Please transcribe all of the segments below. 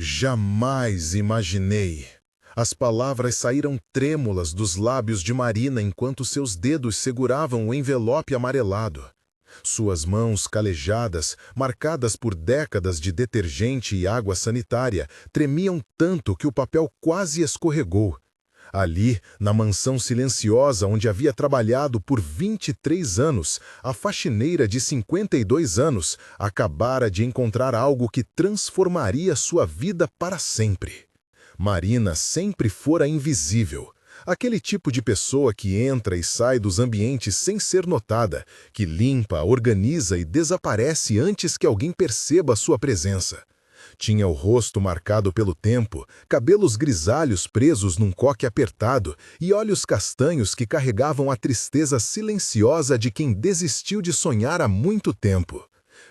Jamais imaginei. As palavras saíram trêmulas dos lábios de Marina enquanto seus dedos seguravam o envelope amarelado. Suas mãos calejadas, marcadas por décadas de detergente e água sanitária, tremiam tanto que o papel quase escorregou. Ali, na mansão silenciosa onde havia trabalhado por 23 anos, a faxineira de 52 anos acabara de encontrar algo que transformaria sua vida para sempre. Marina sempre fora invisível. Aquele tipo de pessoa que entra e sai dos ambientes sem ser notada, que limpa, organiza e desaparece antes que alguém perceba sua presença. Tinha o rosto marcado pelo tempo, cabelos grisalhos presos num coque apertado e olhos castanhos que carregavam a tristeza silenciosa de quem desistiu de sonhar há muito tempo.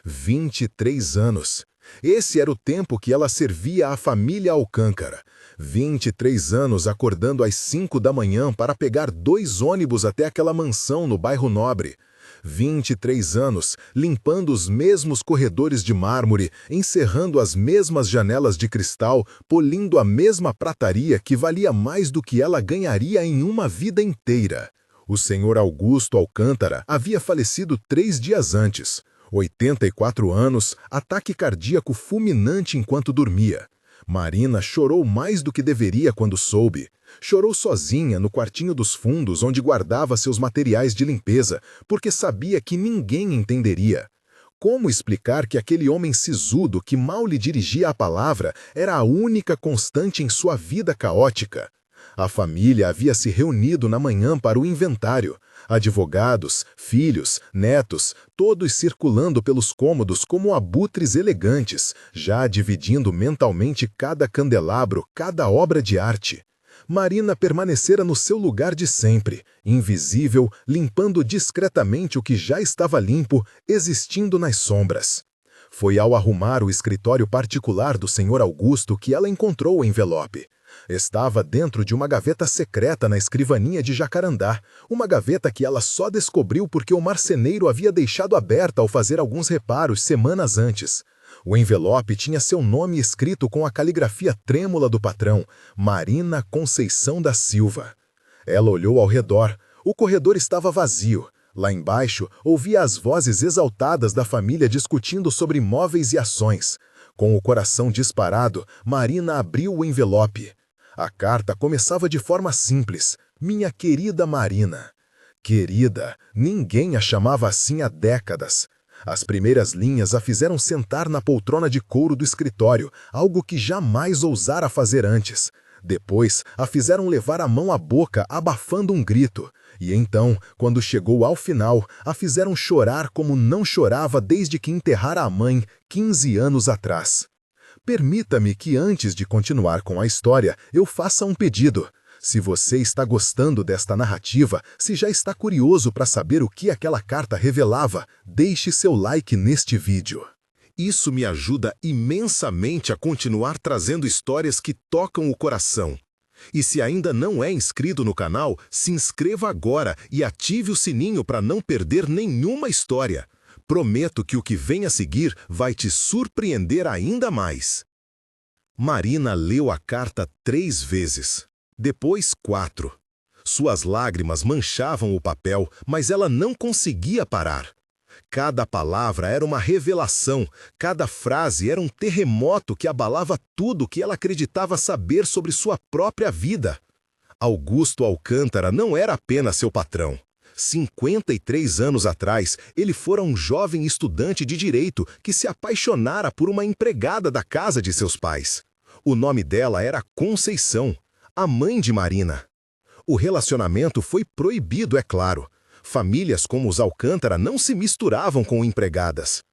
23 anos. Esse era o tempo que ela servia à família Alcântara. 23 anos acordando às 5 da manhã para pegar 2 ônibus até aquela mansão no bairro Nobre. 23 anos limpando os mesmos corredores de mármore, encerrando as mesmas janelas de cristal, polindo a mesma prataria que valia mais do que ela ganharia em uma vida inteira. O senhor Augusto Alcântara havia falecido 3 dias antes. 84 anos, ataque cardíaco fulminante enquanto dormia. Marina chorou mais do que deveria quando soube. Chorou sozinha no quartinho dos fundos onde guardava seus materiais de limpeza, porque sabia que ninguém entenderia. Como explicar que aquele homem sisudo que mal lhe dirigia a palavra era a única constante em sua vida caótica? A família havia se reunido na manhã para o inventário. Advogados, filhos, netos, todos circulando pelos cômodos como abutres elegantes, já dividindo mentalmente cada candelabro, cada obra de arte. Marina permanecera no seu lugar de sempre, invisível, limpando discretamente o que já estava limpo, existindo nas sombras. Foi ao arrumar o escritório particular do senhor Augusto que ela encontrou o envelope. Estava dentro de uma gaveta secreta na escrivaninha de jacarandá, uma gaveta que ela só descobriu porque o marceneiro havia deixado aberta ao fazer alguns reparos semanas antes. O envelope tinha seu nome escrito com a caligrafia trêmula do patrão, Marina Conceição da Silva. Ela olhou ao redor. O corredor estava vazio. Lá embaixo, ouvia as vozes exaltadas da família discutindo sobre móveis e ações. Com o coração disparado, Marina abriu o envelope. A carta começava de forma simples. Minha querida Marina. Querida, ninguém a chamava assim há décadas. As primeiras linhas a fizeram sentar na poltrona de couro do escritório, algo que jamais ousara fazer antes. Depois, a fizeram levar a mão à boca, abafando um grito. E então, quando chegou ao final, a fizeram chorar como não chorava desde que enterrara a mãe, 15 anos atrás. Permita-me que antes de continuar com a história, eu faça um pedido. Se você está gostando desta narrativa, se já está curioso para saber o que aquela carta revelava, deixe seu like neste vídeo. Isso me ajuda imensamente a continuar trazendo histórias que tocam o coração. E se ainda não é inscrito no canal, se inscreva agora e ative o sininho para não perder nenhuma história. Prometo que o que vem a seguir vai te surpreender ainda mais. Marina leu a carta 3 vezes. Depois 4. Suas lágrimas manchavam o papel, mas ela não conseguia parar. Cada palavra era uma revelação, cada frase era um terremoto que abalava tudo que ela acreditava saber sobre sua própria vida. Augusto Alcântara não era apenas seu patrão. 53 anos atrás, ele fora um jovem estudante de direito que se apaixonara por uma empregada da casa de seus pais. O nome dela era Conceição, a mãe de Marina. O relacionamento foi proibido, é claro. Famílias como os Alcântara não se misturavam com empregadas.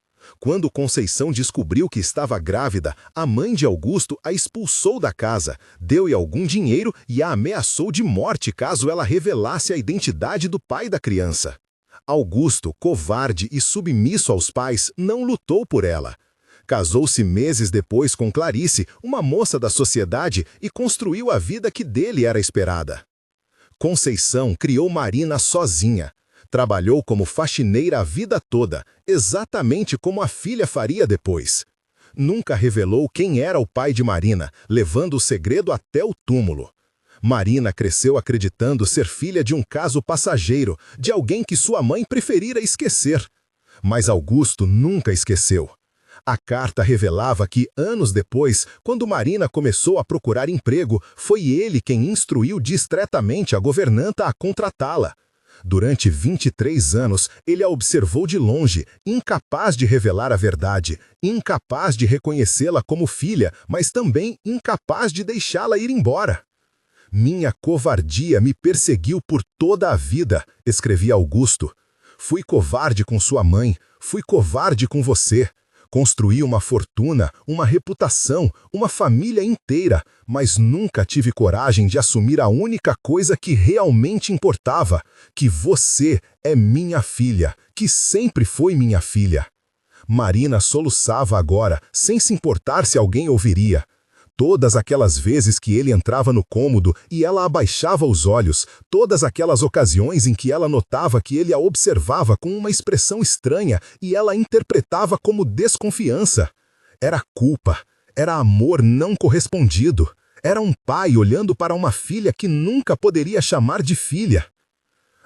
Quando Conceição descobriu que estava grávida, a mãe de Augusto a expulsou da casa, deu-lhe algum dinheiro e a ameaçou de morte caso ela revelasse a identidade do pai da criança. Augusto, covarde e submisso aos pais, não lutou por ela. Casou-se meses depois com Clarice, uma moça da sociedade, e construiu a vida que dele era esperada. Conceição criou Marina sozinha. Trabalhou como faxineira a vida toda, exatamente como a filha faria depois. Nunca revelou quem era o pai de Marina, levando o segredo até o túmulo. Marina cresceu acreditando ser filha de um caso passageiro, de alguém que sua mãe preferira esquecer. Mas Augusto nunca esqueceu. A carta revelava que, anos depois, quando Marina começou a procurar emprego, foi ele quem instruiu discretamente a governanta a contratá-la. Durante 23 anos, ele a observou de longe, incapaz de revelar a verdade, incapaz de reconhecê-la como filha, mas também incapaz de deixá-la ir embora. Minha covardia me perseguiu por toda a vida, escrevia Augusto. Fui covarde com sua mãe, fui covarde com você. Construí uma fortuna, uma reputação, uma família inteira, mas nunca tive coragem de assumir a única coisa que realmente importava, que você é minha filha, que sempre foi minha filha. Marina soluçava agora, sem se importar se alguém ouviria. Todas aquelas vezes que ele entrava no cômodo e ela abaixava os olhos, todas aquelas ocasiões em que ela notava que ele a observava com uma expressão estranha e ela interpretava como desconfiança. Era culpa, era amor não correspondido, era um pai olhando para uma filha que nunca poderia chamar de filha.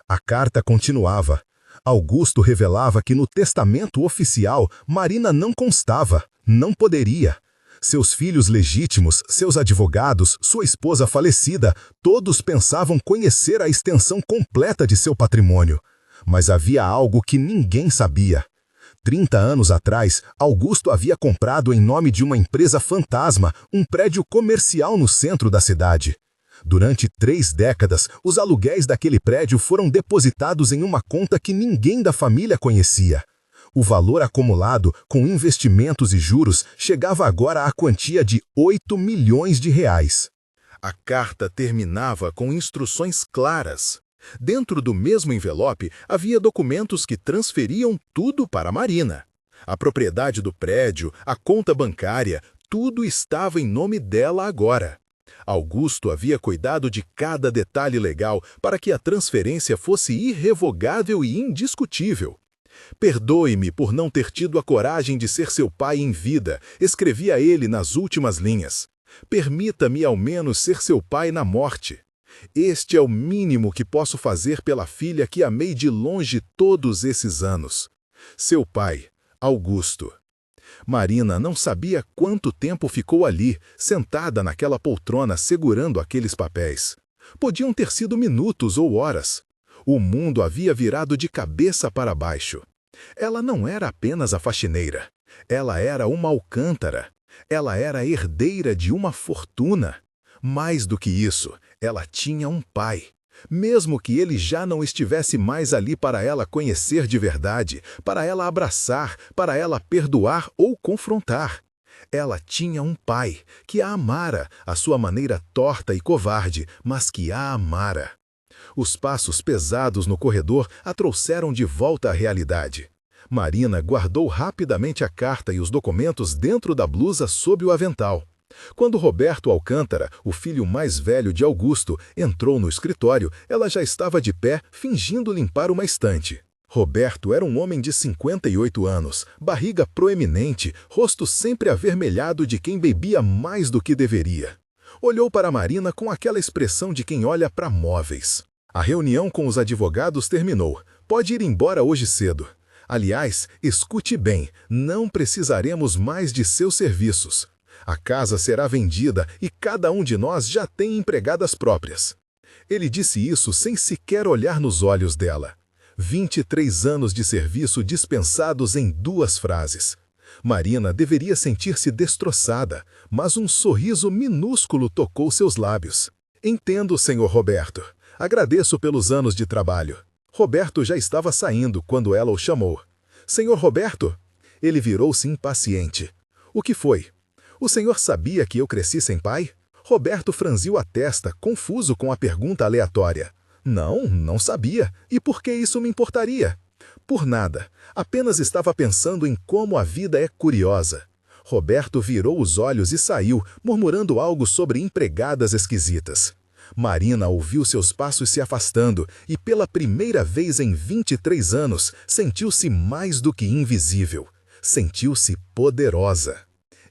A carta continuava. Augusto revelava que no testamento oficial Marina não constava, não poderia. Seus filhos legítimos, seus advogados, sua esposa falecida, todos pensavam conhecer a extensão completa de seu patrimônio. Mas havia algo que ninguém sabia. 30 anos atrás, Augusto havia comprado em nome de uma empresa fantasma um prédio comercial no centro da cidade. Durante 3 décadas, os aluguéis daquele prédio foram depositados em uma conta que ninguém da família conhecia. O valor acumulado, com investimentos e juros, chegava agora à quantia de 8 milhões de reais. A carta terminava com instruções claras. Dentro do mesmo envelope, havia documentos que transferiam tudo para Marina. A propriedade do prédio, a conta bancária, tudo estava em nome dela agora. Augusto havia cuidado de cada detalhe legal para que a transferência fosse irrevogável e indiscutível. Perdoe-me por não ter tido a coragem de ser seu pai em vida, escrevia ele nas últimas linhas. Permita-me ao menos ser seu pai na morte. Este é o mínimo que posso fazer pela filha que amei de longe todos esses anos. Seu pai, Augusto. Marina não sabia quanto tempo ficou ali, sentada naquela poltrona segurando aqueles papéis. Podiam ter sido minutos ou horas. O mundo havia virado de cabeça para baixo. Ela não era apenas a faxineira. Ela era uma alcântara. Ela era herdeira de uma fortuna. Mais do que isso, ela tinha um pai. Mesmo que ele já não estivesse mais ali para ela conhecer de verdade, para ela abraçar, para ela perdoar ou confrontar. Ela tinha um pai que a amara, à sua maneira torta e covarde, mas que a amara. Os passos pesados no corredor a trouxeram de volta à realidade. Marina guardou rapidamente a carta e os documentos dentro da blusa sob o avental. Quando Roberto Alcântara, o filho mais velho de Augusto, entrou no escritório, ela já estava de pé, fingindo limpar uma estante. Roberto era um homem de 58 anos, barriga proeminente, rosto sempre avermelhado de quem bebia mais do que deveria. Olhou para Marina com aquela expressão de quem olha para móveis. A reunião com os advogados terminou. Pode ir embora hoje cedo. Aliás, escute bem, não precisaremos mais de seus serviços. A casa será vendida e cada um de nós já tem empregadas próprias. Ele disse isso sem sequer olhar nos olhos dela. 23 anos de serviço dispensados em 2 frases. Marina deveria sentir-se destroçada, mas um sorriso minúsculo tocou seus lábios. Entendo, senhor Roberto. Agradeço pelos anos de trabalho. Roberto já estava saindo quando ela o chamou. Senhor Roberto? Ele virou-se impaciente. O que foi? O senhor sabia que eu cresci sem pai? Roberto franziu a testa, confuso com a pergunta aleatória. Não sabia. E por que isso me importaria? Por nada. Apenas estava pensando em como a vida é curiosa. Roberto virou os olhos e saiu, murmurando algo sobre empregadas esquisitas. Marina ouviu seus passos se afastando e, pela primeira vez em 23 anos, sentiu-se mais do que invisível. Sentiu-se poderosa.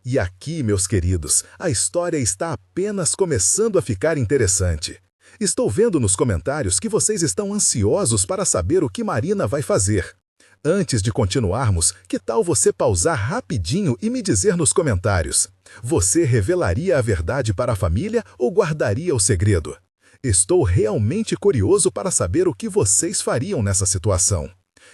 E aqui, meus queridos, a história está apenas começando a ficar interessante. Estou vendo nos comentários que vocês estão ansiosos para saber o que Marina vai fazer. Antes de continuarmos, que tal você pausar rapidinho e me dizer nos comentários? Você revelaria a verdade para a família ou guardaria o segredo? Estou realmente curioso para saber o que vocês fariam nessa situação.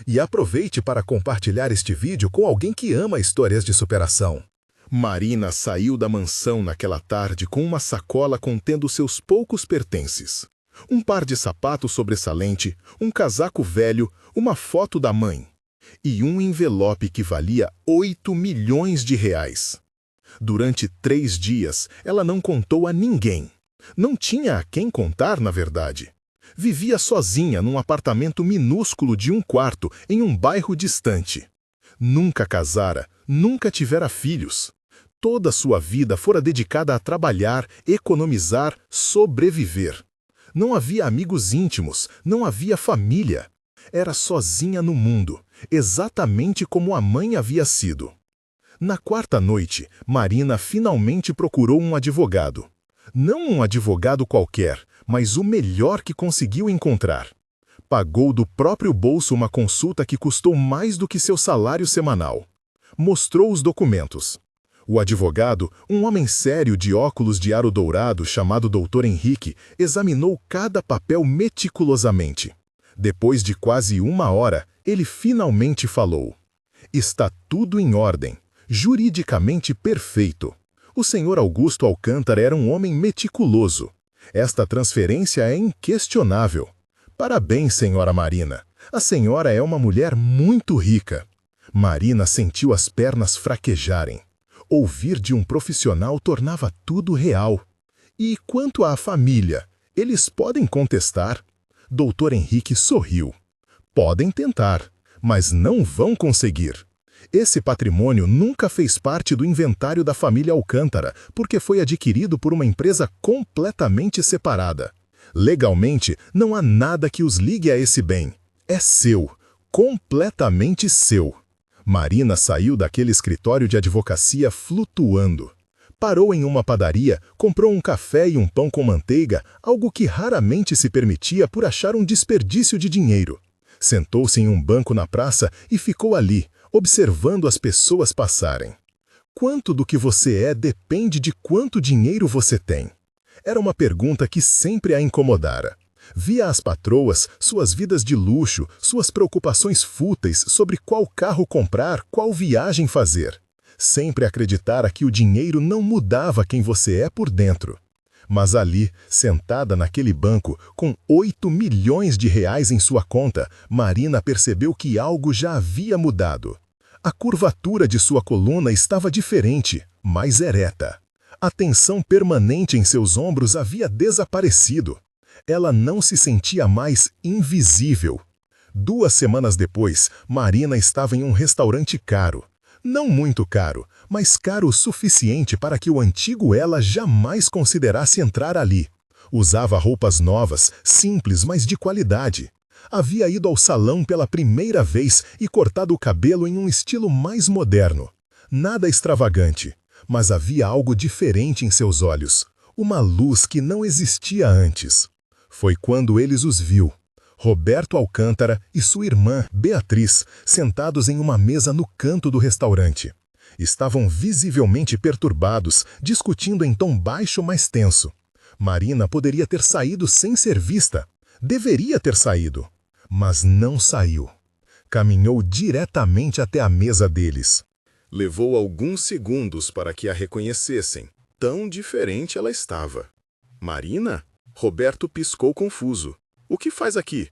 E aproveite para compartilhar este vídeo com alguém que ama histórias de superação. Marina saiu da mansão naquela tarde com uma sacola contendo seus poucos pertences. Um par de sapatos sobressalente, um casaco velho, uma foto da mãe. E um envelope que valia 8 milhões de reais. Durante 3 dias, ela não contou a ninguém. Não tinha a quem contar, na verdade. Vivia sozinha num apartamento minúsculo de 1 quarto em um bairro distante. Nunca casara, nunca tivera filhos. Toda sua vida fora dedicada a trabalhar, economizar, sobreviver. Não havia amigos íntimos, não havia família. Era sozinha no mundo, exatamente como a mãe havia sido. Na 4ª noite, Marina finalmente procurou um advogado. Não um advogado qualquer, mas o melhor que conseguiu encontrar. Pagou do próprio bolso uma consulta que custou mais do que seu salário semanal. Mostrou os documentos. O advogado, um homem sério de óculos de aro dourado chamado Dr. Henrique, examinou cada papel meticulosamente. Depois de quase 1 hora, ele finalmente falou. Está tudo em ordem, juridicamente perfeito. O senhor Augusto Alcântara era um homem meticuloso. Esta transferência é inquestionável. Parabéns, senhora Marina. A senhora é uma mulher muito rica. Marina sentiu as pernas fraquejarem. Ouvir de um profissional tornava tudo real. E quanto à família, eles podem contestar? Dr. Henrique sorriu. Podem tentar, mas não vão conseguir. Esse patrimônio nunca fez parte do inventário da família Alcântara, porque foi adquirido por uma empresa completamente separada. Legalmente, não há nada que os ligue a esse bem. É seu, completamente seu. Marina saiu daquele escritório de advocacia flutuando. Parou em uma padaria, comprou um café e um pão com manteiga, algo que raramente se permitia por achar um desperdício de dinheiro. Sentou-se em um banco na praça e ficou ali, observando as pessoas passarem. Quanto do que você é depende de quanto dinheiro você tem? Era uma pergunta que sempre a incomodara. Via as patroas, suas vidas de luxo, suas preocupações fúteis sobre qual carro comprar, qual viagem fazer. Sempre acreditara que o dinheiro não mudava quem você é por dentro. Mas ali, sentada naquele banco, com 8 milhões de reais em sua conta, Marina percebeu que algo já havia mudado. A curvatura de sua coluna estava diferente, mais ereta. A tensão permanente em seus ombros havia desaparecido. Ela não se sentia mais invisível. 2 semanas depois, Marina estava em um restaurante caro. Não muito caro, mas caro o suficiente para que o antigo ela jamais considerasse entrar ali. Usava roupas novas, simples, mas de qualidade. Havia ido ao salão pela primeira vez e cortado o cabelo em um estilo mais moderno. Nada extravagante, mas havia algo diferente em seus olhos. Uma luz que não existia antes. Foi quando eles os viu. Roberto Alcântara e sua irmã, Beatriz, sentados em uma mesa no canto do restaurante. Estavam visivelmente perturbados, discutindo em tom baixo, mas tenso. Marina poderia ter saído sem ser vista. Deveria ter saído. Mas não saiu. Caminhou diretamente até a mesa deles. Levou alguns segundos para que a reconhecessem. Tão diferente ela estava. Marina? Roberto piscou confuso. O que faz aqui?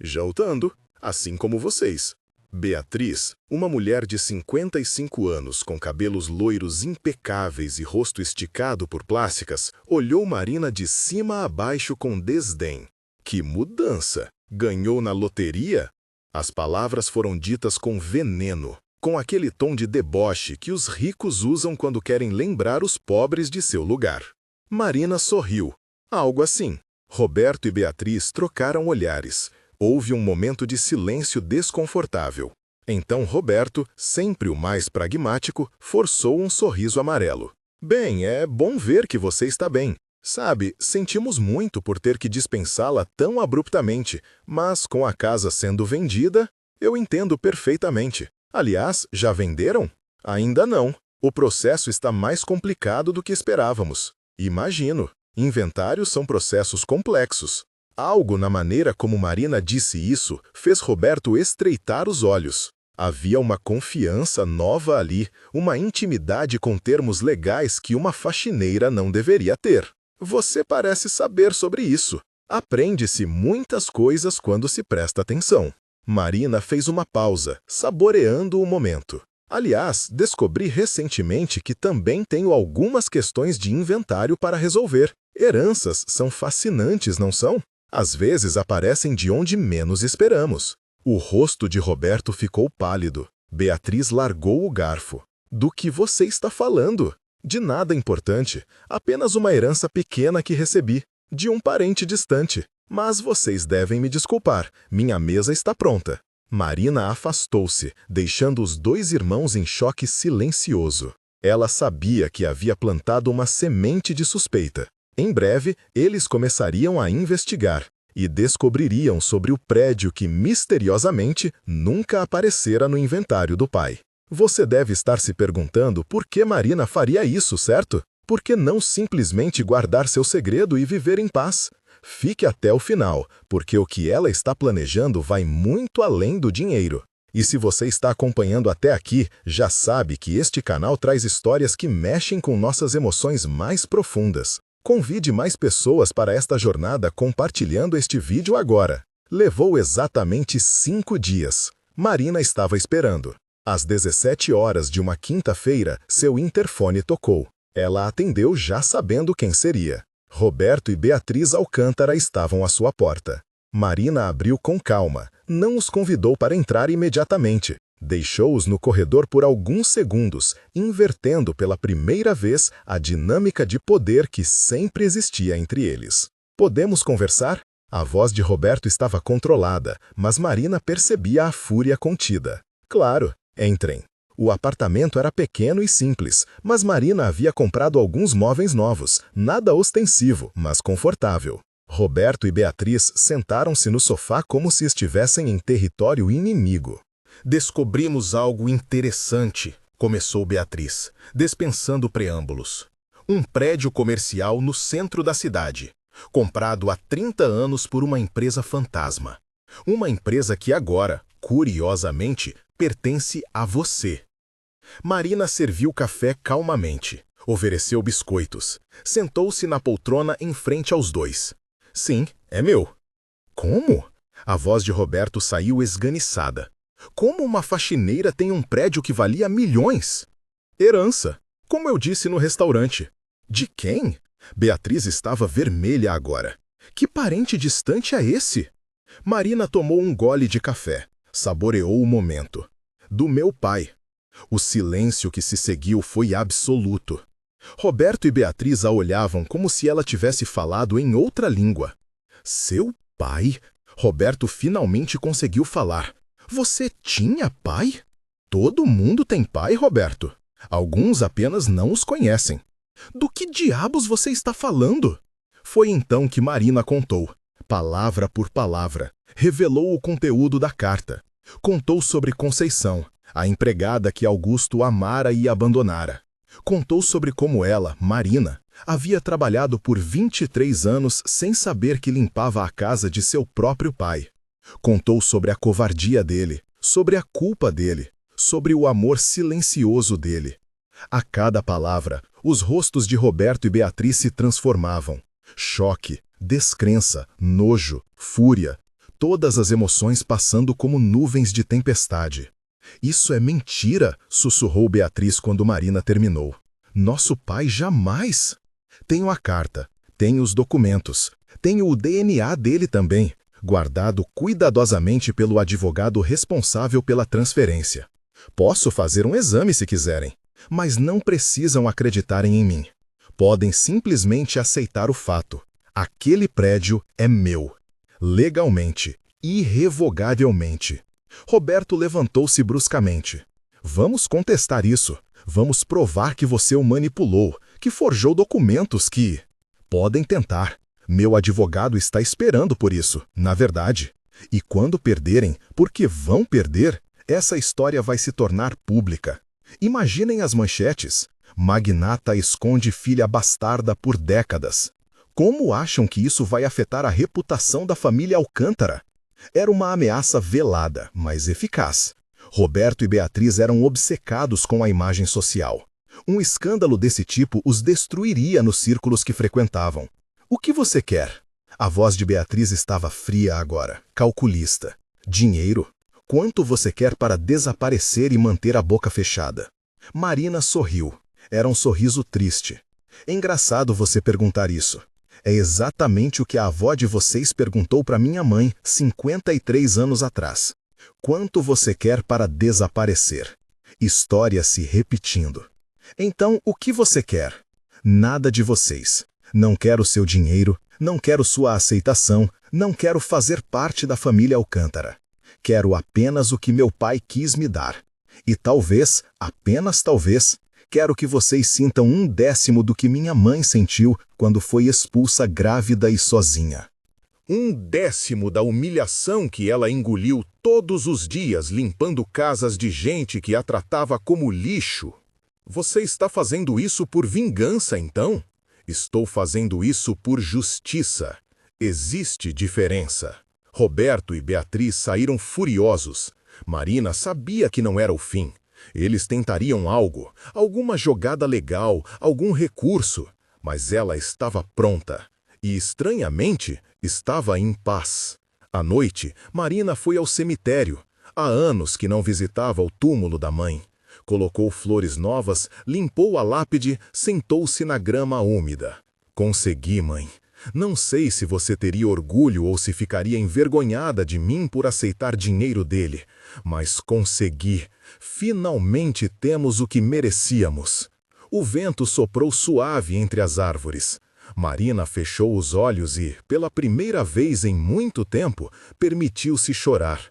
Jantando, assim como vocês. Beatriz, uma mulher de 55 anos com cabelos loiros impecáveis e rosto esticado por plásticas, olhou Marina de cima a baixo com desdém. Que mudança! Ganhou na loteria? As palavras foram ditas com veneno, com aquele tom de deboche que os ricos usam quando querem lembrar os pobres de seu lugar. Marina sorriu. Algo assim. Roberto e Beatriz trocaram olhares. Houve um momento de silêncio desconfortável. Então Roberto, sempre o mais pragmático, forçou um sorriso amarelo. Bem, é bom ver que você está bem. Sabe, sentimos muito por ter que dispensá-la tão abruptamente, mas com a casa sendo vendida, eu entendo perfeitamente. Aliás, já venderam? Ainda não. O processo está mais complicado do que esperávamos. Imagino. Inventários são processos complexos. Algo na maneira como Marina disse isso fez Roberto estreitar os olhos. Havia uma confiança nova ali, uma intimidade com termos legais que uma faxineira não deveria ter. Você parece saber sobre isso. Aprende-se muitas coisas quando se presta atenção. Marina fez uma pausa, saboreando o momento. Aliás, descobri recentemente que também tenho algumas questões de inventário para resolver. Heranças são fascinantes, não são? Às vezes aparecem de onde menos esperamos. O rosto de Roberto ficou pálido. Beatriz largou o garfo. Do que você está falando? De nada importante, apenas uma herança pequena que recebi, de um parente distante. Mas vocês devem me desculpar, minha mesa está pronta. Marina afastou-se, deixando os dois irmãos em choque silencioso. Ela sabia que havia plantado uma semente de suspeita. Em breve, eles começariam a investigar e descobririam sobre o prédio que, misteriosamente, nunca aparecera no inventário do pai. Você deve estar se perguntando por que Marina faria isso, certo? Por que não simplesmente guardar seu segredo e viver em paz? Fique até o final, porque o que ela está planejando vai muito além do dinheiro. E se você está acompanhando até aqui, já sabe que este canal traz histórias que mexem com nossas emoções mais profundas. Convide mais pessoas para esta jornada compartilhando este vídeo agora. Levou exatamente 5 dias. Marina estava esperando. Às 17 horas de uma quinta-feira, seu interfone tocou. Ela atendeu já sabendo quem seria. Roberto e Beatriz Alcântara estavam à sua porta. Marina abriu com calma, não os convidou para entrar imediatamente. Deixou-os no corredor por alguns segundos, invertendo pela primeira vez a dinâmica de poder que sempre existia entre eles. Podemos conversar? A voz de Roberto estava controlada, mas Marina percebia a fúria contida. Claro, entrem. O apartamento era pequeno e simples, mas Marina havia comprado alguns móveis novos, nada ostensivo, mas confortável. Roberto e Beatriz sentaram-se no sofá como se estivessem em território inimigo. Descobrimos algo interessante, começou Beatriz, dispensando preâmbulos. Um prédio comercial no centro da cidade, comprado há 30 anos por uma empresa fantasma. Uma empresa que agora, curiosamente, pertence a você. Marina serviu café calmamente, ofereceu biscoitos, sentou-se na poltrona em frente aos dois. Sim, é meu. Como? A voz de Roberto saiu esganiçada. Como uma faxineira tem um prédio que valia milhões? Herança, como eu disse no restaurante. De quem? Beatriz estava vermelha agora. Que parente distante é esse? Marina tomou um gole de café, saboreou o momento. Do meu pai. O silêncio que se seguiu foi absoluto. Roberto e Beatriz a olhavam como se ela tivesse falado em outra língua. Seu pai? Roberto finalmente conseguiu falar. Você tinha pai? Todo mundo tem pai, Roberto. Alguns apenas não os conhecem. Do que diabos você está falando? Foi então que Marina contou, palavra por palavra. Revelou o conteúdo da carta. Contou sobre Conceição, a empregada que Augusto amara e abandonara. Contou sobre como ela, Marina, havia trabalhado por 23 anos sem saber que limpava a casa de seu próprio pai. Contou sobre a covardia dele, sobre a culpa dele, sobre o amor silencioso dele. A cada palavra, os rostos de Roberto e Beatriz se transformavam. Choque, descrença, nojo, fúria, todas as emoções passando como nuvens de tempestade. Isso é mentira, sussurrou Beatriz quando Marina terminou. Nosso pai jamais. Tenho a carta, tenho os documentos, tenho o DNA dele também, guardado cuidadosamente pelo advogado responsável pela transferência. Posso fazer um exame se quiserem, mas não precisam acreditarem em mim. Podem simplesmente aceitar o fato. Aquele prédio é meu. Legalmente, irrevogavelmente. Roberto levantou-se bruscamente. Vamos contestar isso. Vamos provar que você o manipulou, que forjou documentos que... Podem tentar. Meu advogado está esperando por isso, na verdade. E quando perderem, porque vão perder, essa história vai se tornar pública. Imaginem as manchetes. Magnata esconde filha bastarda por décadas. Como acham que isso vai afetar a reputação da família Alcântara? Era uma ameaça velada, mas eficaz. Roberto e Beatriz eram obcecados com a imagem social. Um escândalo desse tipo os destruiria nos círculos que frequentavam. O que você quer? A voz de Beatriz estava fria agora, calculista. Dinheiro? Quanto você quer para desaparecer e manter a boca fechada? Marina sorriu. Era um sorriso triste. É engraçado você perguntar isso. É exatamente o que a avó de vocês perguntou para minha mãe 53 anos atrás. Quanto você quer para desaparecer? História se repetindo. Então, o que você quer? Nada de vocês. Não quero seu dinheiro, não quero sua aceitação, não quero fazer parte da família Alcântara. Quero apenas o que meu pai quis me dar. E talvez, apenas talvez, quero que vocês sintam 1/10 do que minha mãe sentiu quando foi expulsa grávida e sozinha. 1/10 da humilhação que ela engoliu todos os dias limpando casas de gente que a tratava como lixo. Você está fazendo isso por vingança, então? Estou fazendo isso por justiça. Existe diferença. Roberto e Beatriz saíram furiosos. Marina sabia que não era o fim. Eles tentariam algo, alguma jogada legal, algum recurso, mas ela estava pronta. E, estranhamente, estava em paz. À noite, Marina foi ao cemitério. Há anos que não visitava o túmulo da mãe. Colocou flores novas, limpou a lápide, sentou-se na grama úmida. Consegui, mãe. Não sei se você teria orgulho ou se ficaria envergonhada de mim por aceitar dinheiro dele, mas consegui. Finalmente temos o que merecíamos. O vento soprou suave entre as árvores. Marina fechou os olhos e, pela primeira vez em muito tempo, permitiu-se chorar.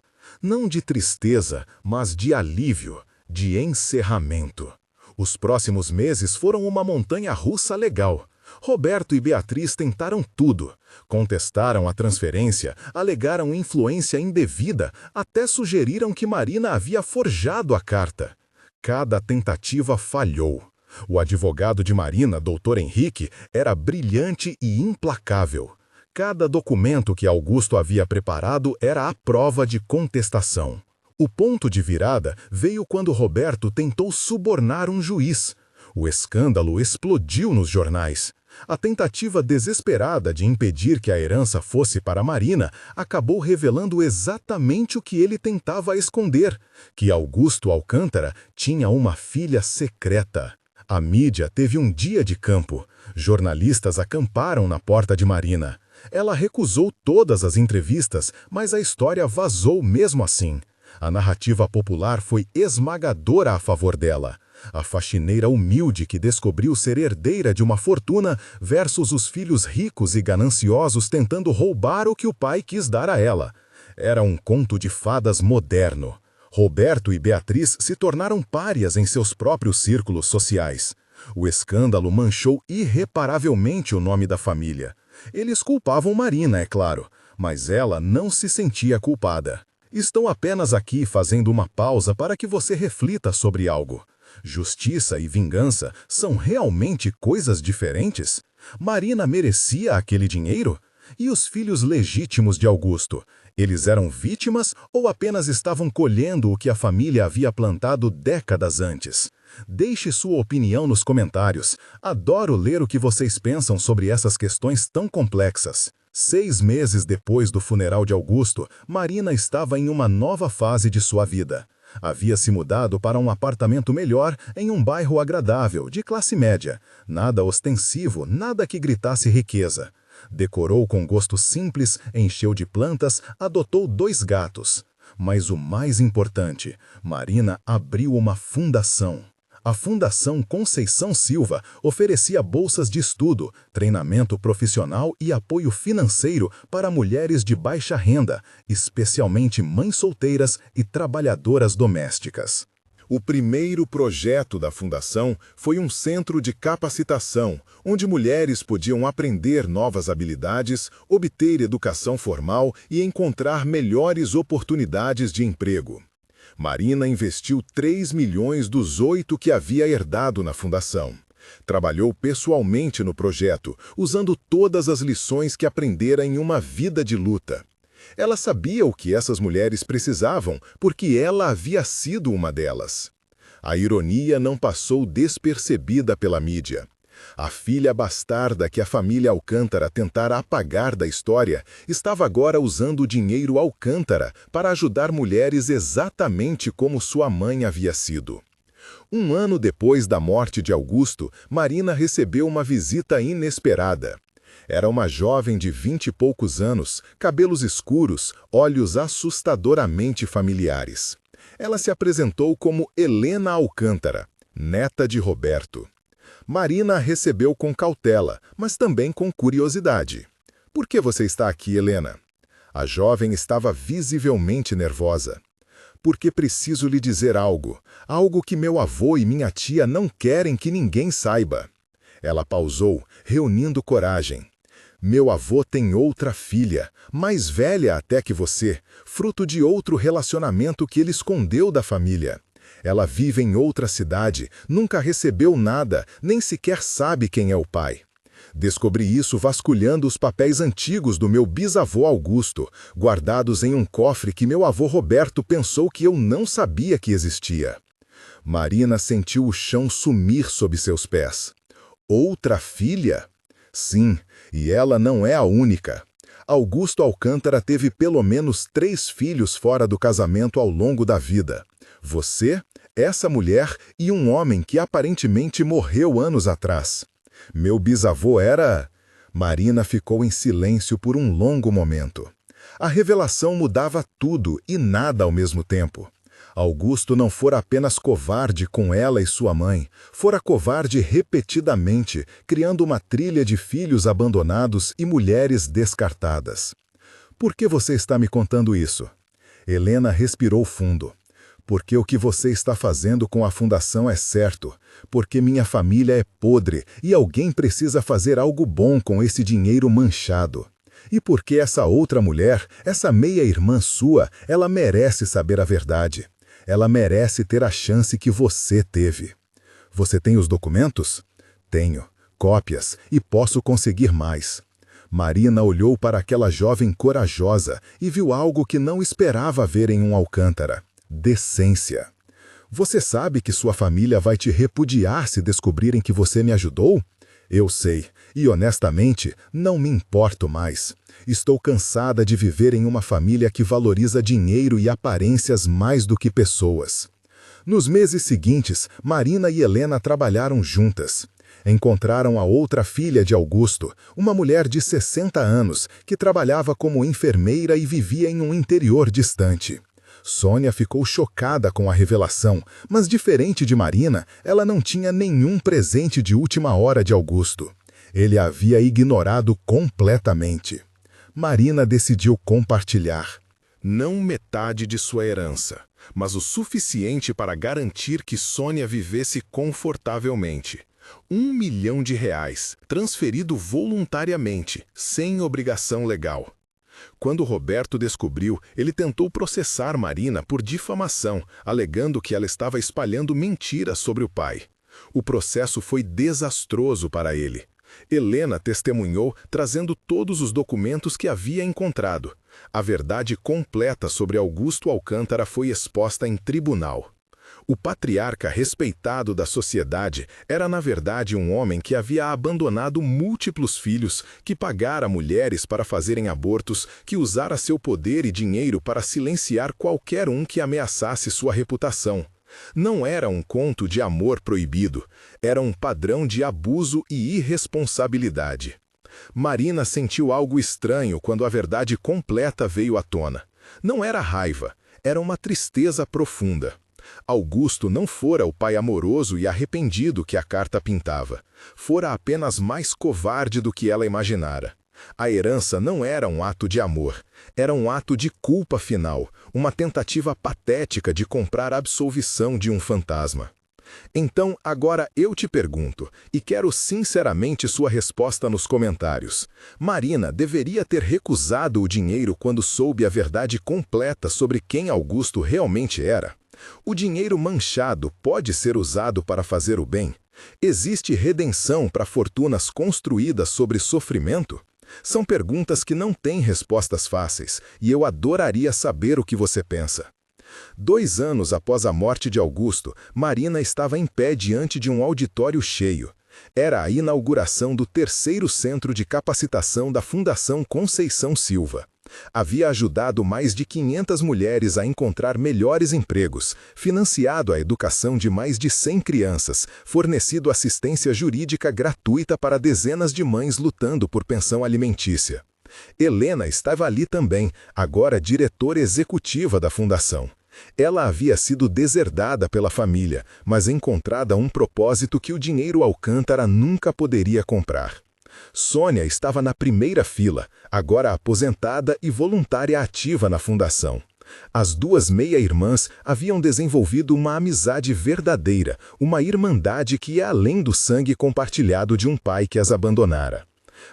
Não de tristeza, mas de alívio, de encerramento. Os próximos meses foram uma montanha-russa legal. Roberto e Beatriz tentaram tudo. Contestaram a transferência, alegaram influência indevida, até sugeriram que Marina havia forjado a carta. Cada tentativa falhou. O advogado de Marina, Dr. Henrique, era brilhante e implacável. Cada documento que Augusto havia preparado era a prova de contestação. O ponto de virada veio quando Roberto tentou subornar um juiz. O escândalo explodiu nos jornais. A tentativa desesperada de impedir que a herança fosse para Marina acabou revelando exatamente o que ele tentava esconder, que Augusto Alcântara tinha uma filha secreta. A mídia teve um dia de campo. Jornalistas acamparam na porta de Marina. Ela recusou todas as entrevistas, mas a história vazou mesmo assim. A narrativa popular foi esmagadora a favor dela. A faxineira humilde que descobriu ser herdeira de uma fortuna versus os filhos ricos e gananciosos tentando roubar o que o pai quis dar a ela. Era um conto de fadas moderno. Roberto e Beatriz se tornaram párias em seus próprios círculos sociais. O escândalo manchou irreparavelmente o nome da família. Eles culpavam Marina, é claro, mas ela não se sentia culpada. Estou apenas aqui fazendo uma pausa para que você reflita sobre algo. Justiça e vingança são realmente coisas diferentes? Marina merecia aquele dinheiro? E os filhos legítimos de Augusto? Eles eram vítimas ou apenas estavam colhendo o que a família havia plantado décadas antes? Deixe sua opinião nos comentários. Adoro ler o que vocês pensam sobre essas questões tão complexas. 6 meses depois do funeral de Augusto, Marina estava em uma nova fase de sua vida. Havia se mudado para um apartamento melhor em um bairro agradável, de classe média. Nada ostensivo, nada que gritasse riqueza. Decorou com gosto simples, encheu de plantas, adotou 2 gatos. Mas o mais importante, Marina abriu uma fundação. A Fundação Conceição Silva oferecia bolsas de estudo, treinamento profissional e apoio financeiro para mulheres de baixa renda, especialmente mães solteiras e trabalhadoras domésticas. O primeiro projeto da Fundação foi um centro de capacitação, onde mulheres podiam aprender novas habilidades, obter educação formal e encontrar melhores oportunidades de emprego. Marina investiu 3 milhões dos 8 que havia herdado na Fundação. Trabalhou pessoalmente no projeto, usando todas as lições que aprendera em uma vida de luta. Ela sabia o que essas mulheres precisavam, porque ela havia sido uma delas. A ironia não passou despercebida pela mídia. A filha bastarda que a família Alcântara tentara apagar da história estava agora usando o dinheiro Alcântara para ajudar mulheres exatamente como sua mãe havia sido. Um ano depois da morte de Augusto, Marina recebeu uma visita inesperada. Era uma jovem de 20 e poucos anos, cabelos escuros, olhos assustadoramente familiares. Ela se apresentou como Helena Alcântara, neta de Roberto. Marina a recebeu com cautela, mas também com curiosidade. "Por que você está aqui, Helena?" A jovem estava visivelmente nervosa. "Porque preciso lhe dizer algo que meu avô e minha tia não querem que ninguém saiba." Ela pausou, reunindo coragem. "Meu avô tem outra filha, mais velha até que você, fruto de outro relacionamento que ele escondeu da família. Ela vive em outra cidade, nunca recebeu nada, nem sequer sabe quem é o pai. Descobri isso vasculhando os papéis antigos do meu bisavô Augusto, guardados em um cofre que meu avô Roberto pensou que eu não sabia que existia." Marina sentiu o chão sumir sob seus pés. Outra filha? Sim, e ela não é a única. Augusto Alcântara teve pelo menos 3 filhos fora do casamento ao longo da vida. Você, essa mulher e um homem que aparentemente morreu anos atrás. Meu bisavô era... Marina ficou em silêncio por um longo momento. A revelação mudava tudo e nada ao mesmo tempo. Augusto não fora apenas covarde com ela e sua mãe, fora covarde repetidamente, criando uma trilha de filhos abandonados e mulheres descartadas. "Por que você está me contando isso?" Helena respirou fundo. "Porque o que você está fazendo com a fundação é certo, porque minha família é podre e alguém precisa fazer algo bom com esse dinheiro manchado. E porque essa outra mulher, essa meia-irmã sua, ela merece saber a verdade. Ela merece ter a chance que você teve." "Você tem os documentos?" "Tenho, cópias, e posso conseguir mais." Marina olhou para aquela jovem corajosa e viu algo que não esperava ver em um Alcântara: decência. "Você sabe que sua família vai te repudiar se descobrirem que você me ajudou?" "Eu sei, e honestamente, não me importo mais. Estou cansada de viver em uma família que valoriza dinheiro e aparências mais do que pessoas." Nos meses seguintes, Marina e Helena trabalharam juntas. Encontraram a outra filha de Augusto, uma mulher de 60 anos, que trabalhava como enfermeira e vivia em um interior distante. Sônia ficou chocada com a revelação, mas diferente de Marina, ela não tinha nenhum presente de última hora de Augusto. Ele a havia ignorado completamente. Marina decidiu compartilhar. Não metade de sua herança, mas o suficiente para garantir que Sônia vivesse confortavelmente. R$1 milhão, transferido voluntariamente, sem obrigação legal. Quando Roberto descobriu, ele tentou processar Marina por difamação, alegando que ela estava espalhando mentiras sobre o pai. O processo foi desastroso para ele. Helena testemunhou, trazendo todos os documentos que havia encontrado. A verdade completa sobre Augusto Alcântara foi exposta em tribunal. O patriarca respeitado da sociedade era, na verdade, um homem que havia abandonado múltiplos filhos, que pagara mulheres para fazerem abortos, que usara seu poder e dinheiro para silenciar qualquer um que ameaçasse sua reputação. Não era um conto de amor proibido, era um padrão de abuso e irresponsabilidade. Marina sentiu algo estranho quando a verdade completa veio à tona. Não era raiva, era uma tristeza profunda. Augusto não fora o pai amoroso e arrependido que a carta pintava. Fora apenas mais covarde do que ela imaginara. A herança não era um ato de amor, era um ato de culpa final, uma tentativa patética de comprar a absolvição de um fantasma. Então, agora eu te pergunto, e quero sinceramente sua resposta nos comentários. Marina deveria ter recusado o dinheiro quando soube a verdade completa sobre quem Augusto realmente era? O dinheiro manchado pode ser usado para fazer o bem? Existe redenção para fortunas construídas sobre sofrimento? São perguntas que não têm respostas fáceis, e eu adoraria saber o que você pensa. 2 anos após a morte de Augusto, Marina estava em pé diante de um auditório cheio. Era a inauguração do 3º Centro de Capacitação da Fundação Conceição Silva. Havia ajudado mais de 500 mulheres a encontrar melhores empregos, financiado a educação de mais de 100 crianças, fornecido assistência jurídica gratuita para dezenas de mães lutando por pensão alimentícia. Helena estava ali também, agora diretora executiva da fundação. Ela havia sido deserdada pela família, mas encontrada um propósito que o dinheiro Alcântara nunca poderia comprar. Sônia estava na primeira fila, agora aposentada e voluntária ativa na fundação. As 2 meia-irmãs haviam desenvolvido uma amizade verdadeira, uma irmandade que ia além do sangue compartilhado de um pai que as abandonara.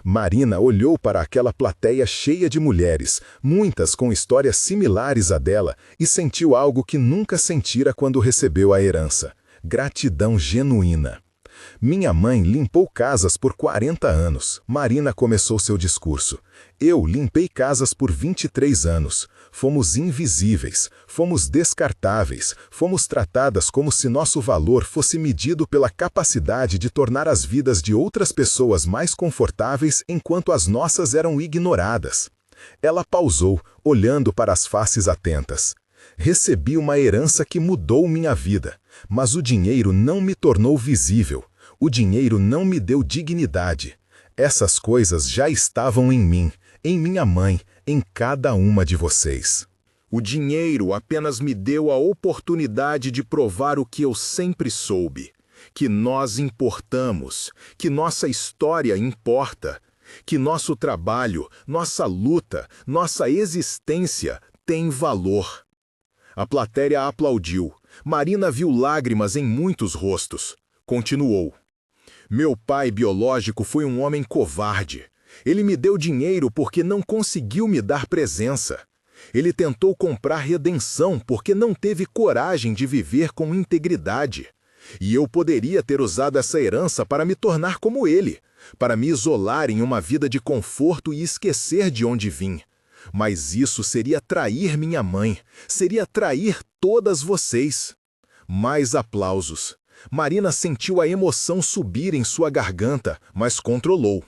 Marina olhou para aquela plateia cheia de mulheres, muitas com histórias similares à dela, e sentiu algo que nunca sentira quando recebeu a herança: gratidão genuína. Minha mãe limpou casas por 40 anos. Marina começou seu discurso. Eu limpei casas por 23 anos. Fomos invisíveis, fomos descartáveis, fomos tratadas como se nosso valor fosse medido pela capacidade de tornar as vidas de outras pessoas mais confortáveis enquanto as nossas eram ignoradas. Ela pausou, olhando para as faces atentas. Recebi uma herança que mudou minha vida, mas o dinheiro não me tornou visível. O dinheiro não me deu dignidade. Essas coisas já estavam em mim, em minha mãe, em cada uma de vocês. O dinheiro apenas me deu a oportunidade de provar o que eu sempre soube: que nós importamos, que nossa história importa, que nosso trabalho, nossa luta, nossa existência tem valor. A plateia aplaudiu. Marina viu lágrimas em muitos rostos. Continuou. Meu pai biológico foi um homem covarde. Ele me deu dinheiro porque não conseguiu me dar presença. Ele tentou comprar redenção porque não teve coragem de viver com integridade. E eu poderia ter usado essa herança para me tornar como ele, para me isolar em uma vida de conforto e esquecer de onde vim. Mas isso seria trair minha mãe, seria trair todas vocês. Mais aplausos. Marina sentiu a emoção subir em sua garganta, mas controlou.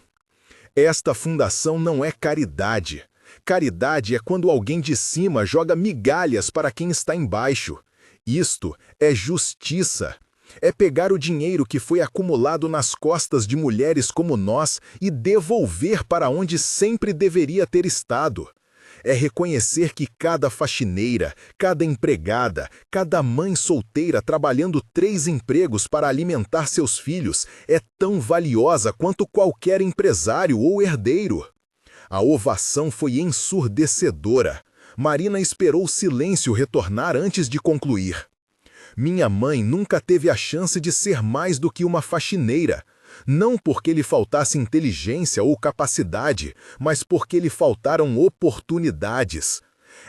Esta fundação não é caridade. Caridade é quando alguém de cima joga migalhas para quem está embaixo. Isto é justiça. É pegar o dinheiro que foi acumulado nas costas de mulheres como nós e devolver para onde sempre deveria ter estado. É reconhecer que cada faxineira, cada empregada, cada mãe solteira trabalhando 3 empregos para alimentar seus filhos é tão valiosa quanto qualquer empresário ou herdeiro. A ovação foi ensurdecedora. Marina esperou o silêncio retornar antes de concluir. Minha mãe nunca teve a chance de ser mais do que uma faxineira. Não porque lhe faltasse inteligência ou capacidade, mas porque lhe faltaram oportunidades.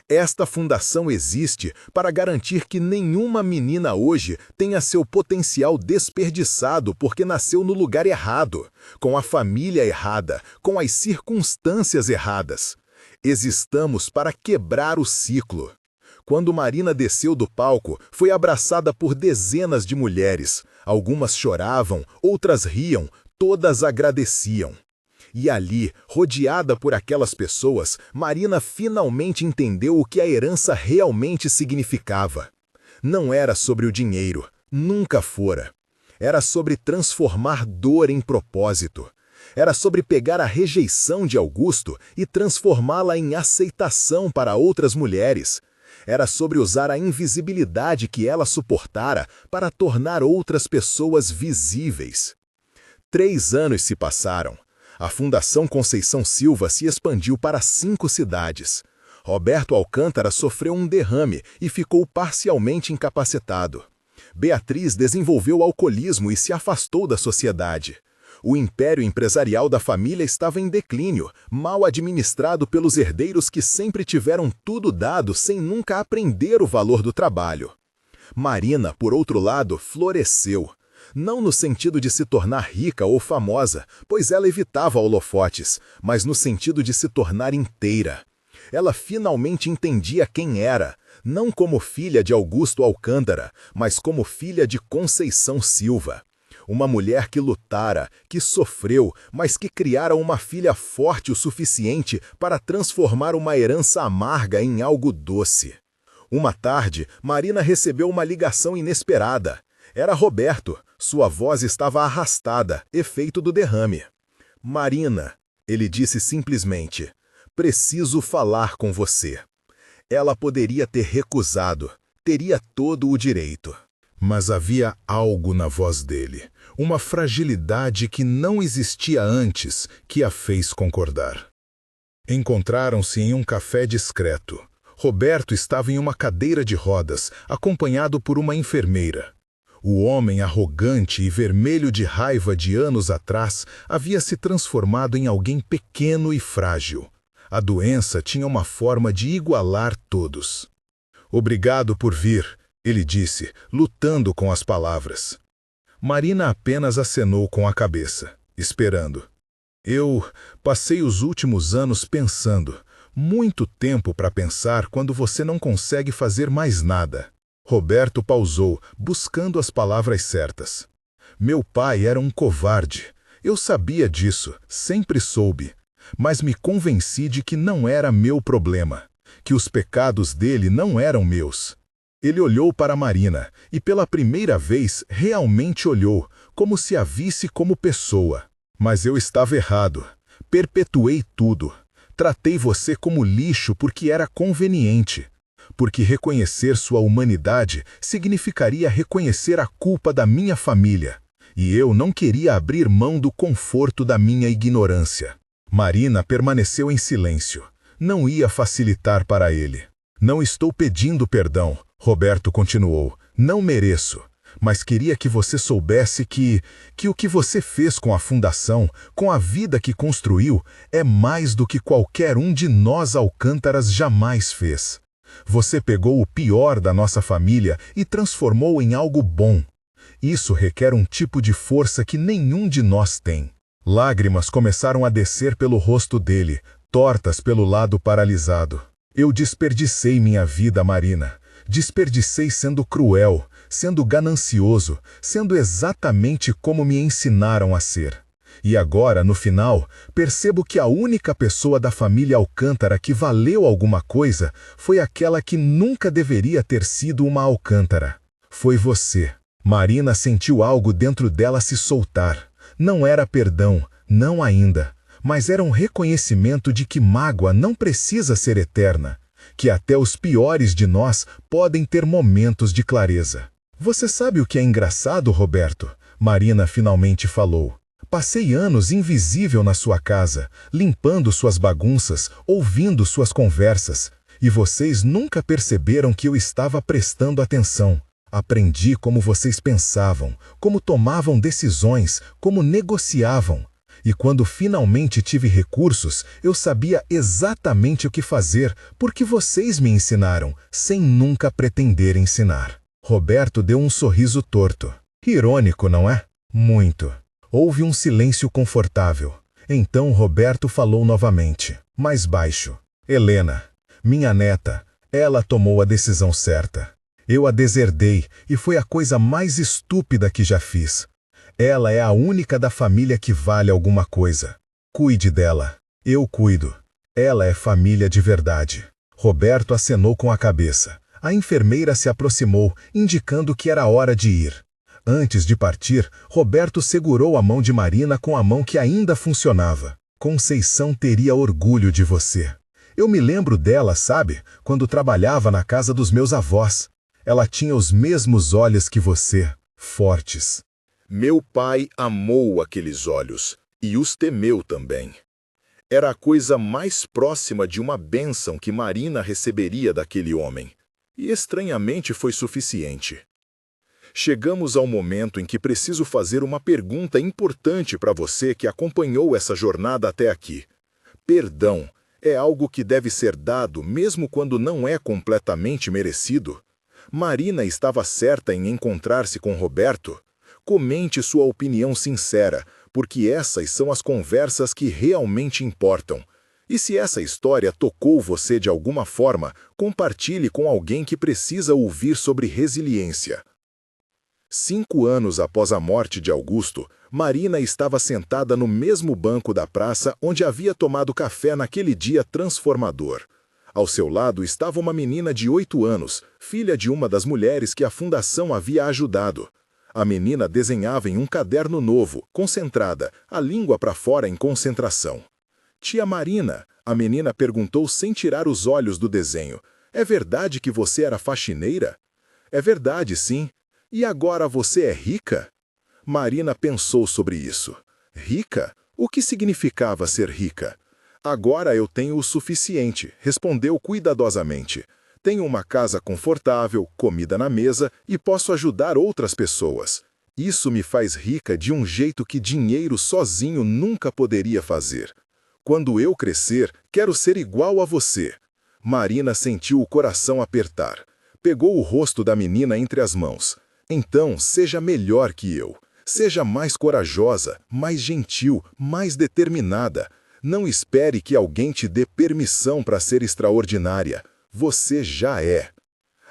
Esta fundação existe para garantir que nenhuma menina hoje tenha seu potencial desperdiçado porque nasceu no lugar errado, com a família errada, com as circunstâncias erradas. Existamos para quebrar o ciclo. Quando Marina desceu do palco, foi abraçada por dezenas de mulheres. Algumas choravam, outras riam, todas agradeciam. E ali, rodeada por aquelas pessoas, Marina finalmente entendeu o que a herança realmente significava. Não era sobre o dinheiro, nunca fora. Era sobre transformar dor em propósito. Era sobre pegar a rejeição de Augusto e transformá-la em aceitação para outras mulheres. Era sobre usar a invisibilidade que ela suportara para tornar outras pessoas visíveis. 3 anos se passaram. A Fundação Conceição Silva se expandiu para 5 cidades. Roberto Alcântara sofreu um derrame e ficou parcialmente incapacitado. Beatriz desenvolveu alcoolismo e se afastou da sociedade. O império empresarial da família estava em declínio, mal administrado pelos herdeiros que sempre tiveram tudo dado sem nunca aprender o valor do trabalho. Marina, por outro lado, floresceu. Não no sentido de se tornar rica ou famosa, pois ela evitava holofotes, mas no sentido de se tornar inteira. Ela finalmente entendia quem era, não como filha de Augusto Alcântara, mas como filha de Conceição Silva. Uma mulher que lutara, que sofreu, mas que criara uma filha forte o suficiente para transformar uma herança amarga em algo doce. Uma tarde, Marina recebeu uma ligação inesperada. Era Roberto. Sua voz estava arrastada, efeito do derrame. Marina, ele disse simplesmente, preciso falar com você. Ela poderia ter recusado, teria todo o direito. Mas havia algo na voz dele, uma fragilidade que não existia antes, que a fez concordar. Encontraram-se em um café discreto. Roberto estava em uma cadeira de rodas, acompanhado por uma enfermeira. O homem arrogante e vermelho de raiva de anos atrás havia se transformado em alguém pequeno e frágil. A doença tinha uma forma de igualar todos. Obrigado por vir, ele disse, lutando com as palavras. Marina apenas acenou com a cabeça, esperando. Eu passei os últimos anos pensando, muito tempo para pensar quando você não consegue fazer mais nada. Roberto pausou, buscando as palavras certas. Meu pai era um covarde. Eu sabia disso, sempre soube. Mas me convenci de que não era meu problema, que os pecados dele não eram meus. Ele olhou para Marina, e pela primeira vez realmente olhou, como se a visse como pessoa. Mas eu estava errado. Perpetuei tudo. Tratei você como lixo porque era conveniente. Porque reconhecer sua humanidade significaria reconhecer a culpa da minha família. E eu não queria abrir mão do conforto da minha ignorância. Marina permaneceu em silêncio. Não ia facilitar para ele. Não estou pedindo perdão, Roberto continuou. Não mereço. Mas queria que você soubesse que o que você fez com a fundação, com a vida que construiu, é mais do que qualquer um de nós Alcântaras jamais fez. Você pegou o pior da nossa família e transformou em algo bom. Isso requer um tipo de força que nenhum de nós tem. Lágrimas começaram a descer pelo rosto dele, tortas pelo lado paralisado. Eu desperdicei minha vida, Marina. Desperdicei sendo cruel, sendo ganancioso, sendo exatamente como me ensinaram a ser. E agora, no final, percebo que a única pessoa da família Alcântara que valeu alguma coisa foi aquela que nunca deveria ter sido uma Alcântara. Foi você. Marina sentiu algo dentro dela se soltar. Não era perdão, não ainda, mas era um reconhecimento de que mágoa não precisa ser eterna, que até os piores de nós podem ter momentos de clareza. Você sabe o que é engraçado, Roberto? Marina finalmente falou. Passei anos invisível na sua casa, limpando suas bagunças, ouvindo suas conversas, e vocês nunca perceberam que eu estava prestando atenção. Aprendi como vocês pensavam, como tomavam decisões, como negociavam. E quando finalmente tive recursos, eu sabia exatamente o que fazer, porque vocês me ensinaram, sem nunca pretender ensinar. Roberto deu um sorriso torto. Irônico, não é? Muito. Houve um silêncio confortável. Então Roberto falou novamente, mais baixo. Helena, minha neta, ela tomou a decisão certa. Eu a deserdei e foi a coisa mais estúpida que já fiz. Ela é a única da família que vale alguma coisa. Cuide dela. Eu cuido. Ela é família de verdade. Roberto acenou com a cabeça. A enfermeira se aproximou, indicando que era hora de ir. Antes de partir, Roberto segurou a mão de Marina com a mão que ainda funcionava. Conceição teria orgulho de você. Eu me lembro dela, sabe, quando trabalhava na casa dos meus avós. Ela tinha os mesmos olhos que você, fortes. Meu pai amou aqueles olhos e os temeu também. Era a coisa mais próxima de uma bênção que Marina receberia daquele homem, e estranhamente foi suficiente. Chegamos ao momento em que preciso fazer uma pergunta importante para você que acompanhou essa jornada até aqui. Perdão é algo que deve ser dado mesmo quando não é completamente merecido? Marina estava certa em encontrar-se com Roberto? Comente sua opinião sincera, porque essas são as conversas que realmente importam. E se essa história tocou você de alguma forma, compartilhe com alguém que precisa ouvir sobre resiliência. 5 anos após a morte de Augusto, Marina estava sentada no mesmo banco da praça onde havia tomado café naquele dia transformador. Ao seu lado estava uma menina de 8 anos, filha de uma das mulheres que a fundação havia ajudado. A menina desenhava em um caderno novo, concentrada, a língua para fora em concentração. Tia Marina, a menina perguntou sem tirar os olhos do desenho, é verdade que você era faxineira? É verdade, sim. E agora você é rica? Marina pensou sobre isso. Rica? O que significava ser rica? Agora eu tenho o suficiente, respondeu cuidadosamente. Tenho uma casa confortável, comida na mesa e posso ajudar outras pessoas. Isso me faz rica de um jeito que dinheiro sozinho nunca poderia fazer. Quando eu crescer, quero ser igual a você. Marina sentiu o coração apertar. Pegou o rosto da menina entre as mãos. Então, seja melhor que eu. Seja mais corajosa, mais gentil, mais determinada. Não espere que alguém te dê permissão para ser extraordinária. Você já é.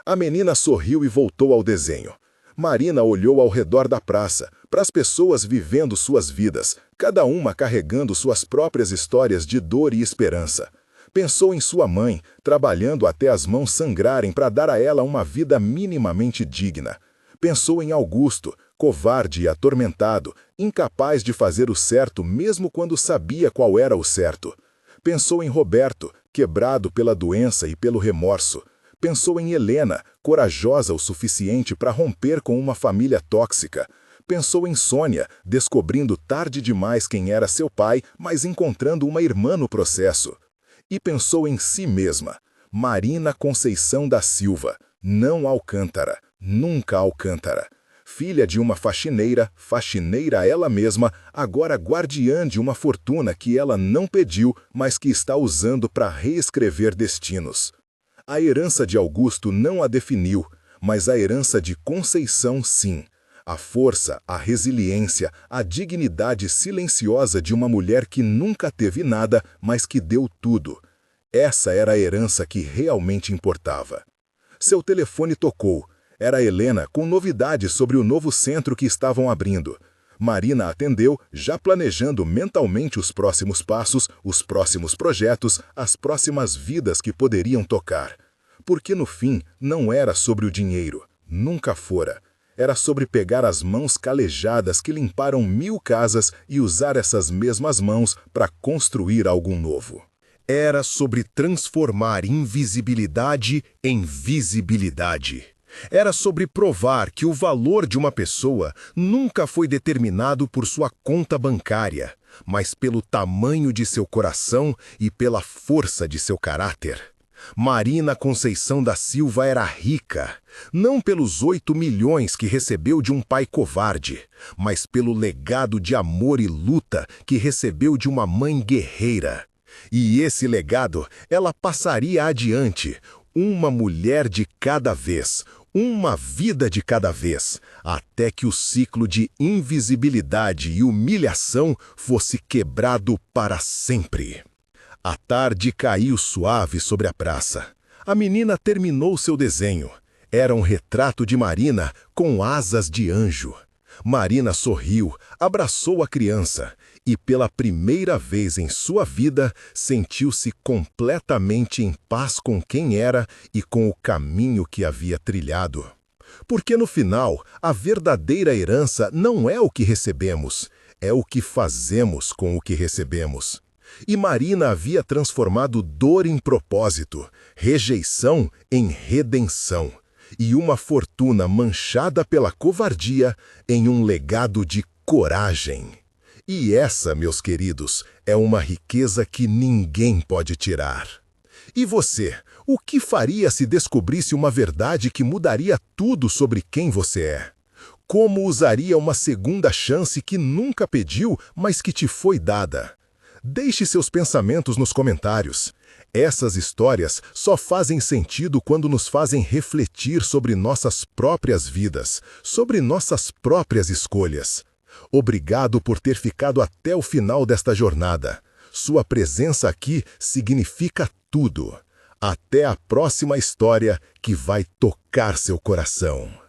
A menina sorriu e voltou ao desenho. Marina olhou ao redor da praça, para as pessoas vivendo suas vidas, cada uma carregando suas próprias histórias de dor e esperança. Pensou em sua mãe, trabalhando até as mãos sangrarem para dar a ela uma vida minimamente digna. Pensou em Augusto, covarde e atormentado, incapaz de fazer o certo mesmo quando sabia qual era o certo. Pensou em Roberto, quebrado pela doença e pelo remorso. Pensou em Helena, corajosa o suficiente para romper com uma família tóxica. Pensou em Sônia, descobrindo tarde demais quem era seu pai, mas encontrando uma irmã no processo. E pensou em si mesma, Marina Conceição da Silva, não Alcântara, nunca Alcântara. Filha de uma faxineira, faxineira ela mesma, agora guardiã de uma fortuna que ela não pediu, mas que está usando para reescrever destinos. A herança de Augusto não a definiu, mas a herança de Conceição sim. A força, a resiliência, a dignidade silenciosa de uma mulher que nunca teve nada, mas que deu tudo. Essa era a herança que realmente importava. Seu telefone tocou. Era Helena com novidades sobre o novo centro que estavam abrindo. Marina atendeu, já planejando mentalmente os próximos passos, os próximos projetos, as próximas vidas que poderiam tocar. Porque no fim não era sobre o dinheiro, nunca fora. Era sobre pegar as mãos calejadas que limparam 1000 casas e usar essas mesmas mãos para construir algo novo. Era sobre transformar invisibilidade em visibilidade. Era sobre provar que o valor de uma pessoa nunca foi determinado por sua conta bancária, mas pelo tamanho de seu coração e pela força de seu caráter. Marina Conceição da Silva era rica, não pelos 8 milhões que recebeu de um pai covarde, mas pelo legado de amor e luta que recebeu de uma mãe guerreira. E esse legado ela passaria adiante, uma mulher de cada vez, uma vida de cada vez, até que o ciclo de invisibilidade e humilhação fosse quebrado para sempre. A tarde caiu suave sobre a praça. A menina terminou seu desenho. Era um retrato de Marina com asas de anjo. Marina sorriu, abraçou a criança e, pela primeira vez em sua vida, sentiu-se completamente em paz com quem era e com o caminho que havia trilhado. Porque no final, a verdadeira herança não é o que recebemos, é o que fazemos com o que recebemos. E Marina havia transformado dor em propósito, rejeição em redenção, e uma fortuna manchada pela covardia em um legado de coragem. E essa, meus queridos, é uma riqueza que ninguém pode tirar. E você, o que faria se descobrisse uma verdade que mudaria tudo sobre quem você é? Como usaria uma segunda chance que nunca pediu, mas que te foi dada? Deixe seus pensamentos nos comentários. Essas histórias só fazem sentido quando nos fazem refletir sobre nossas próprias vidas, sobre nossas próprias escolhas. Obrigado por ter ficado até o final desta jornada. Sua presença aqui significa tudo. Até a próxima história que vai tocar seu coração.